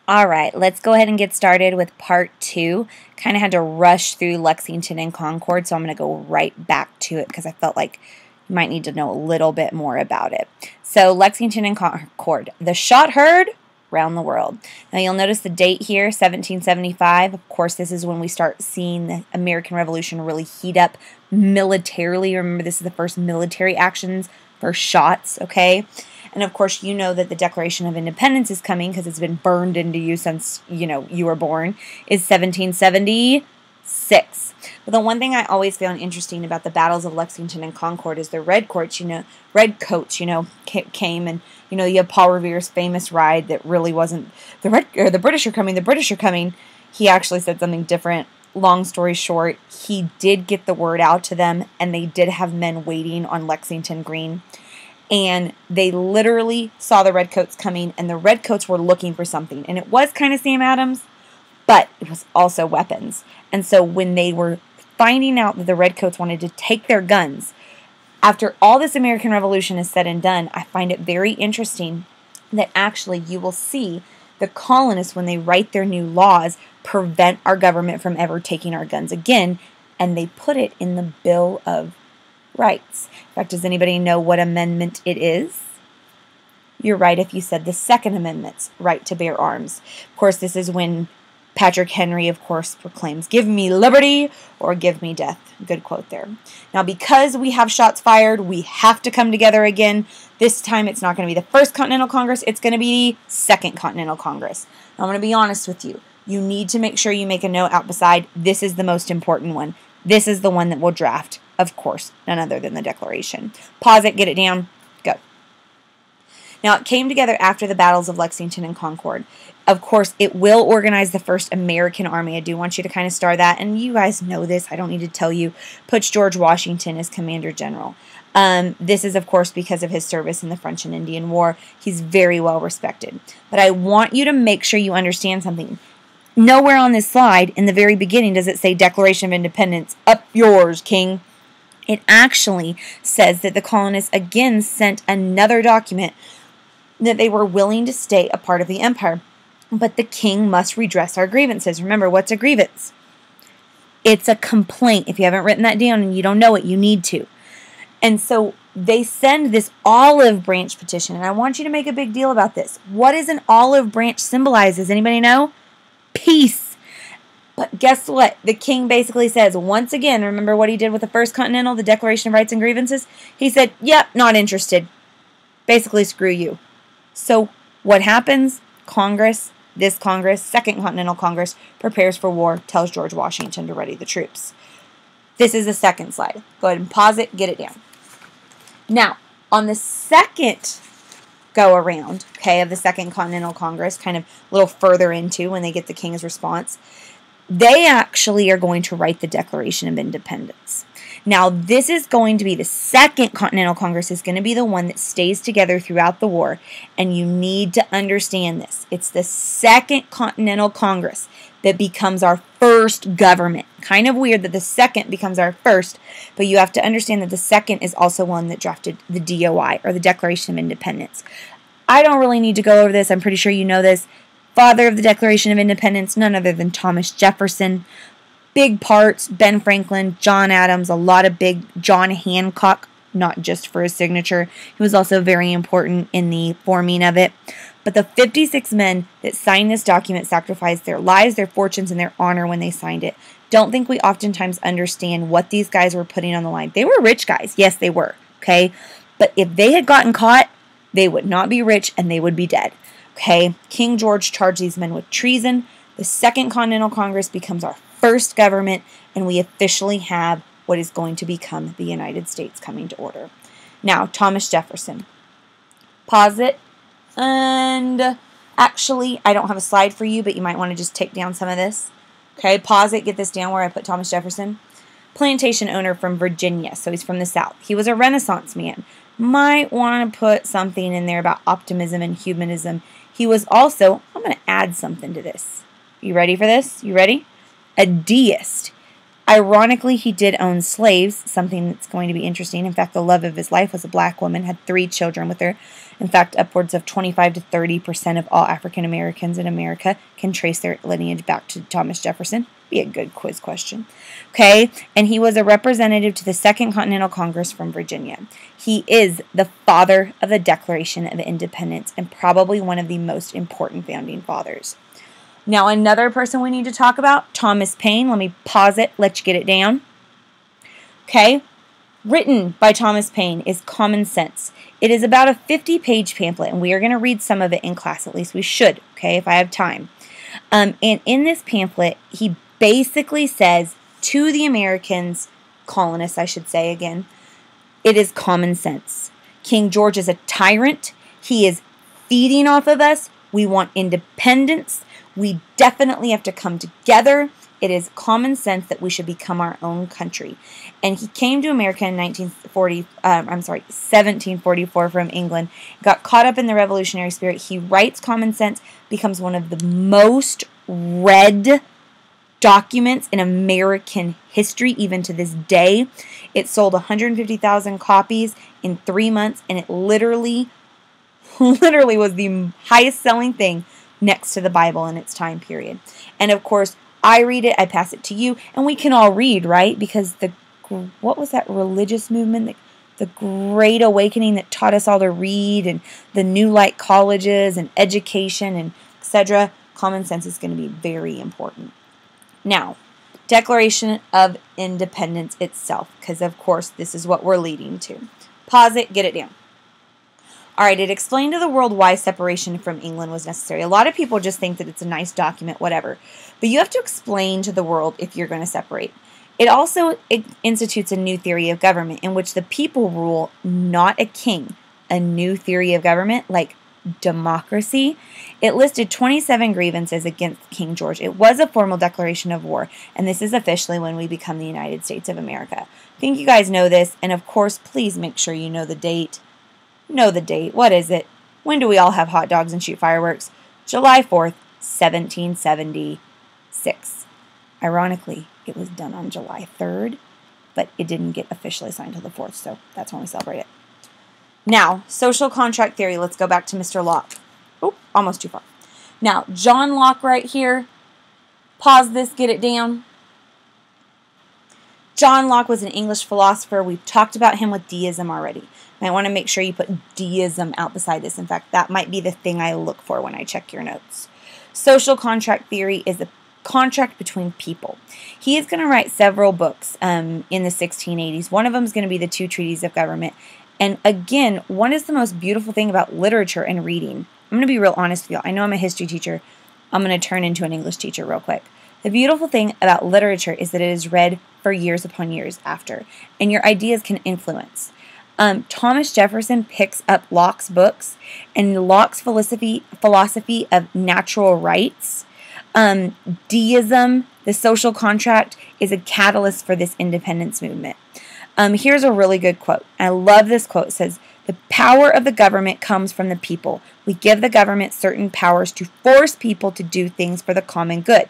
All right, let's go ahead and get started with part 2. Kind of had to rush through Lexington and Concord, so I'm going to go right back to it because I felt like you might need to know a little bit more about it. So Lexington and Concord, the shot heard around the world. Now you'll notice the date here, 1775. Of course, this is when we start seeing the American Revolution really heat up militarily. Remember, this is the first military actions for shots, okay? And of course, you know that the Declaration of Independence is coming because it's been burned into you since, you were born, is 1776. But the one thing I always found interesting about the battles of Lexington and Concord is the redcoats, came and, you have Paul Revere's famous ride that really wasn't the British are coming. He actually said something different. Long story short, he did get the word out to them, and they did have men waiting on Lexington Green. And they literally saw the redcoats coming, and the redcoats were looking for something. And it was kind of Sam Adams, but it was also weapons. And so when they were finding out that the redcoats wanted to take their guns, after all this American Revolution is said and done, I find it very interesting that actually you will see the colonists, when they write their new laws, prevent our government from ever taking our guns again, and they put it in the Bill of Rights. In fact, does anybody know what amendment it is? You're right if you said the Second Amendment's right to bear arms. Of course, this is when Patrick Henry, of course, proclaims, "Give me liberty or give me death." Good quote there. Now, because we have shots fired, we have to come together again. This time, it's not going to be the First Continental Congress. It's going to be the Second Continental Congress. Now, I'm going to be honest with you. You need to make sure you make a note out beside, this is the most important one. This is the one that we'll draft. Of course, none other than the Declaration. Pause it, get it down, go. Now, it came together after the battles of Lexington and Concord. Of course, it will organize the first American army. I do want you to kind of star that, and you guys know this. I don't need to tell you. Puts George Washington as Commander General. This is, of course, because of his service in the French and Indian War. He's very well respected. But I want you to make sure you understand something. Nowhere on this slide, in the very beginning, does it say Declaration of Independence, up yours, King. It actually says that the colonists again sent another document that they were willing to stay a part of the empire, but the king must redress our grievances. Remember, what's a grievance? It's a complaint. If you haven't written that down and you don't know it, you need to. And so they send this olive branch petition, and I want you to make a big deal about this. What does an olive branch symbolize? Does anybody know? Peace. But guess what? The king basically says, once again, remember what he did with the First Continental, the Declaration of Rights and Grievances? He said, yep, not interested. Basically, screw you. So what happens? This Congress, Second Continental Congress, prepares for war, tells George Washington to ready the troops. This is the second slide. Go ahead and pause it, get it down. Now, on the second go around, okay, of the Second Continental Congress, kind of a little further into when they get the king's response, they actually are going to write the Declaration of Independence. Now, this is going to be the Second Continental Congress is going to be the one that stays together throughout the war, and you need to understand this. It's the Second Continental Congress that becomes our first government. Kind of weird that the second becomes our first, but you have to understand that the second is also one that drafted the DOI, or the Declaration of Independence. I don't really need to go over this. I'm pretty sure you know this. Father of the Declaration of Independence, none other than Thomas Jefferson. Big parts, Ben Franklin, John Adams, a lot of big, John Hancock, not just for his signature. He was also very important in the forming of it. But the 56 men that signed this document sacrificed their lives, their fortunes, and their honor when they signed it. Don't think we oftentimes understand what these guys were putting on the line. They were rich guys. Yes, they were. Okay? But if they had gotten caught, they would not be rich and they would be dead. Okay, King George charged these men with treason. The Second Continental Congress becomes our first government, and we officially have what is going to become the United States coming to order. Now, Thomas Jefferson. Pause it. And actually, I don't have a slide for you, but you might want to just take down some of this. Okay, pause it. Get this down where I put Thomas Jefferson. Plantation owner from Virginia, so he's from the South. He was a Renaissance man. Might want to put something in there about optimism and humanism. He was also, I'm going to add something to this. You ready for this? You ready? A deist. Ironically, he did own slaves, something that's going to be interesting. In fact, the love of his life was a black woman, had 3 children with her. In fact, upwards of 25 to 30% of all African Americans in America can trace their lineage back to Thomas Jefferson. Be a good quiz question. Okay, and he was a representative to the Second Continental Congress from Virginia. He is the father of the Declaration of Independence and probably one of the most important founding fathers. Now, another person we need to talk about, Thomas Paine. Let me pause it, let you get it down. Okay, written by Thomas Paine is Common Sense. It is about a 50-page pamphlet, and we are going to read some of it in class. At least we should, okay, if I have time. And in this pamphlet, he basically says to the Americans, colonists, I should say again, it is common sense. King George is a tyrant. He is feeding off of us. We want independence. We definitely have to come together. It is common sense that we should become our own country. And he came to America in 1744 from England, got caught up in the revolutionary spirit. He writes Common Sense, becomes one of the most read documents in American history, even to this day. It sold 150,000 copies in 3 months, and it literally was the highest selling thing next to the Bible in its time period. And of course, I read it, I pass it to you, and we can all read, right? Because what was that religious movement? The Great Awakening that taught us all to read, and the New Light colleges and education and etc. Common sense is going to be very important. Now, Declaration of Independence itself, because of course this is what we're leading to. Pause it, get it down. All right, it explained to the world why separation from England was necessary. A lot of people just think that it's a nice document, whatever. But you have to explain to the world if you're going to separate. It also institutes a new theory of government in which the people rule, not a king. A new theory of government, like democracy. It listed 27 grievances against King George. It was a formal declaration of war, and this is officially when we become the United States of America. I think you guys know this, and of course, please make sure you know the date. Know the date. What is it? When do we all have hot dogs and shoot fireworks? July 4th, 1776. Ironically, it was done on July 3rd, but it didn't get officially signed until the 4th, so that's when we celebrate it. Now, social contract theory. Let's go back to Mr. Locke. Oh, almost too far. Now, John Locke right here. Pause this, get it down. John Locke was an English philosopher. We've talked about him with deism already. I want to make sure you put deism out beside this. In fact, that might be the thing I look for when I check your notes. Social contract theory is a contract between people. He is going to write several books in the 1680s. One of them is going to be the Two Treaties of Government. And again, one is the most beautiful thing about literature and reading. I'm going to be real honest with y'all. I know I'm a history teacher. I'm going to turn into an English teacher real quick. The beautiful thing about literature is that it is read for years upon years after, and your ideas can influence. Thomas Jefferson picks up Locke's books, and Locke's philosophy of natural rights, deism, the social contract, is a catalyst for this independence movement. Here's a really good quote. I love this quote. It says, "The power of the government comes from the people. We give the government certain powers to force people to do things for the common good.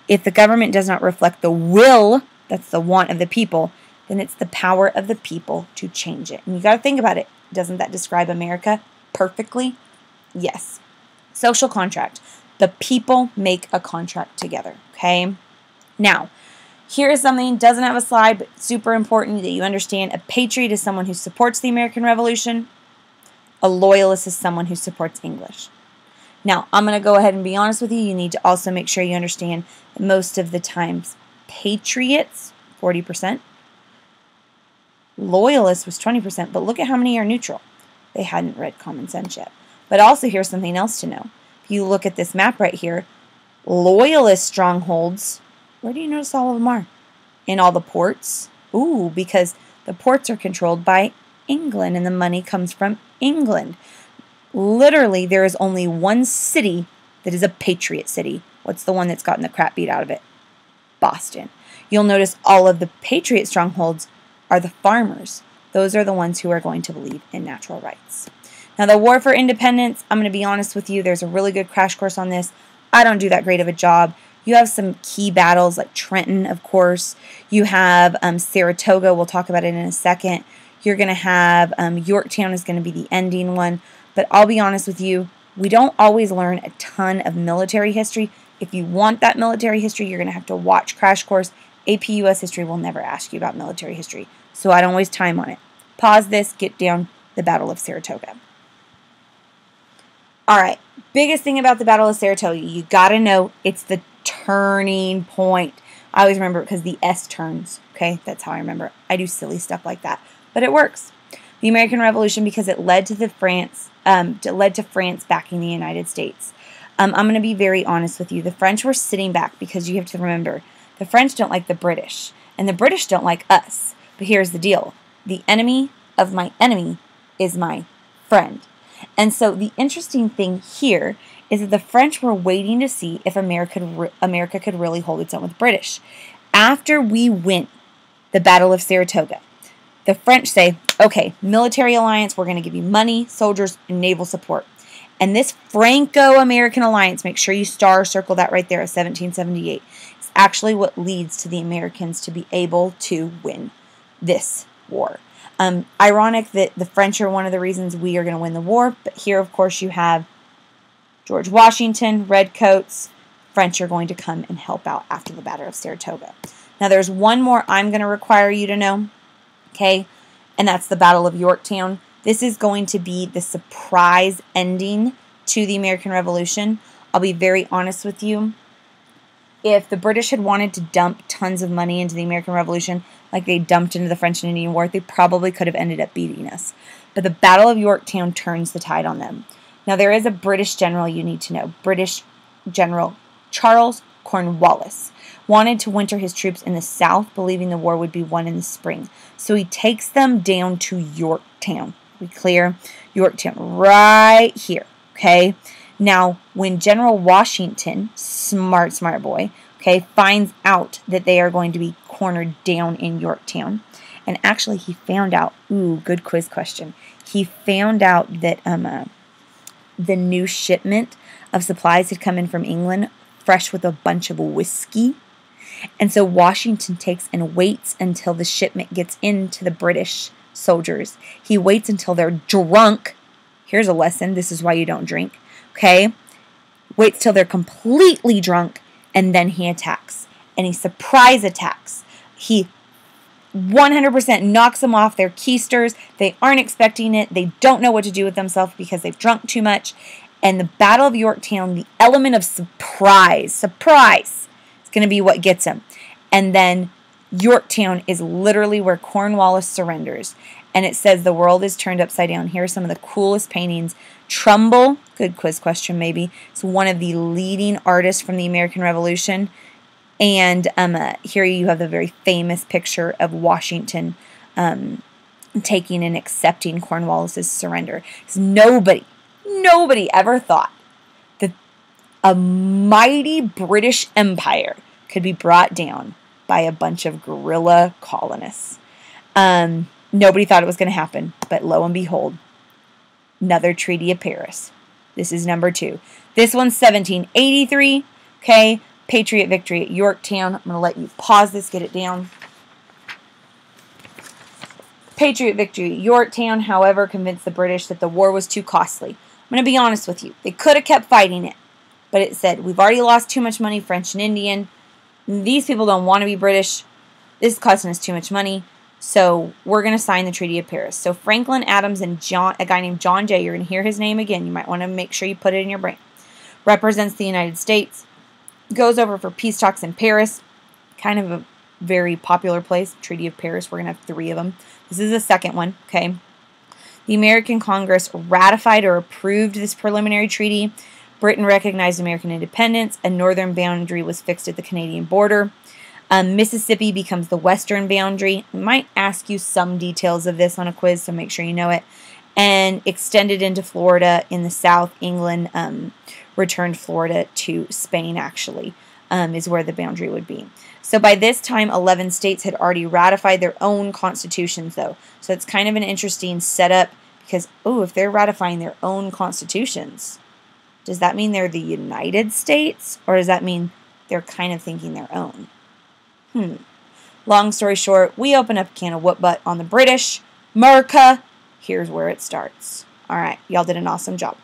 If the government does not reflect the will, that's the want of the people, then it's the power of the people to change it." And you got to think about it. Doesn't that describe America perfectly? Yes. Social contract. The people make a contract together, okay? Now, here is something, doesn't have a slide, but super important that you understand. A patriot is someone who supports the American Revolution. A loyalist is someone who supports English. Now, I'm going to go ahead and be honest with you. You need to also make sure you understand that most of the times, patriots, 40%, loyalists was 20%, but look at how many are neutral. They hadn't read Common Sense yet. But also, here's something else to know. If you look at this map right here, loyalist strongholds, where do you notice all of them are? In all the ports. Ooh, because the ports are controlled by England, and the money comes from England. Literally, there is only one city that is a patriot city. What's the one that's gotten the crap beat out of it? Boston. You'll notice all of the patriot strongholds are the farmers. Those are the ones who are going to believe in natural rights. Now, the War for Independence, I'm going to be honest with you, there's a really good crash course on this. I don't do that great of a job. You have some key battles like Trenton, of course. You have Saratoga. We'll talk about it in a second. You're going to have Yorktown is going to be the ending one. But I'll be honest with you, we don't always learn a ton of military history. If you want that military history, you're going to have to watch Crash Course. AP US History will never ask you about military history, so I don't waste time on it. Pause this, get down the Battle of Saratoga. Alright, biggest thing about the Battle of Saratoga, you got to know it's the turning point. I always remember it because the S turns, okay? That's how I remember it. I do silly stuff like that, but it works. The American Revolution, because it led to France backing the United States. I'm going to be very honest with you. The French were sitting back because you have to remember, the French don't like the British, and the British don't like us. But here's the deal. The enemy of my enemy is my friend. And so the interesting thing here is that the French were waiting to see if America could really hold its own with the British. After we win the Battle of Saratoga, the French say, okay, military alliance, we're going to give you money, soldiers, and naval support. And this Franco-American alliance, make sure you circle that right there, of 1778, is actually what leads to the Americans to be able to win this war. Ironic that the French are one of the reasons we are going to win the war, but here, of course, you have George Washington, Redcoats. French are going to come and help out after the Battle of Saratoga. Now, there's one more I'm going to require you to know, okay, and that's the Battle of Yorktown. This is going to be the surprise ending to the American Revolution. I'll be very honest with you. If the British had wanted to dump tons of money into the American Revolution, like they dumped into the French and Indian War, they probably could have ended up beating us. But the Battle of Yorktown turns the tide on them. Now, there is a British general you need to know. British General Charles Cornwallis wanted to winter his troops in the south, believing the war would be won in the spring. So he takes them down to Yorktown. We clear? Yorktown, right here, okay? Now, when General Washington, smart boy, okay, finds out that they are going to be cornered down in Yorktown, and actually he found out, good quiz question, he found out that the new shipment of supplies had come in from England, fresh with a bunch of whiskey, and so Washington takes and waits until the shipment gets into the British soldiers. He waits until they're drunk. Here's a lesson, this is why you don't drink. Okay, waits till they're completely drunk, and then he attacks. And he surprise attacks. He 100% knocks them off their keisters. They aren't expecting it. They don't know what to do with themselves because they've drunk too much. And the Battle of Yorktown, the element of surprise, is going to be what gets them. And then Yorktown is literally where Cornwallis surrenders. And it says the world is turned upside down. Here are some of the coolest paintings. Trumbull, good quiz question maybe, it's one of the leading artists from the American Revolution. And here you have the very famous picture of Washington taking and accepting Cornwallis' surrender. Nobody ever thought that a mighty British empire could be brought down by a bunch of guerrilla colonists. Nobody thought it was going to happen, but lo and behold, another Treaty of Paris. This is number 2. This one's 1783, okay? Patriot victory at Yorktown. I'm going to let you pause this, get it down. Patriot victory at Yorktown, however, convinced the British that the war was too costly. I'm going to be honest with you. They could have kept fighting it, but it said, we've already lost too much money, French and Indian. These people don't want to be British. This is costing us too much money. So we're going to sign the Treaty of Paris. So Franklin Adams and a guy named John Jay, you're going to hear his name again. You might want to make sure you put it in your brain. Represents the United States. Goes over for peace talks in Paris. Kind of a very popular place. Treaty of Paris. We're going to have 3 of them. This is the second one. Okay. The American Congress ratified or approved this preliminary treaty. Britain recognized American independence. A northern boundary was fixed at the Canadian border. Mississippi becomes the western boundary. I might ask you some details of this on a quiz, so make sure you know it. And extended into Florida in the south. England returned Florida to Spain, actually, is where the boundary would be. So by this time, 11 states had already ratified their own constitutions, though. So it's kind of an interesting setup because, if they're ratifying their own constitutions, does that mean they're the United States? Or does that mean they're kind of thinking their own? Long story short, we open up a can of whoop butt on the British. America, here's where it starts. All right, y'all did an awesome job.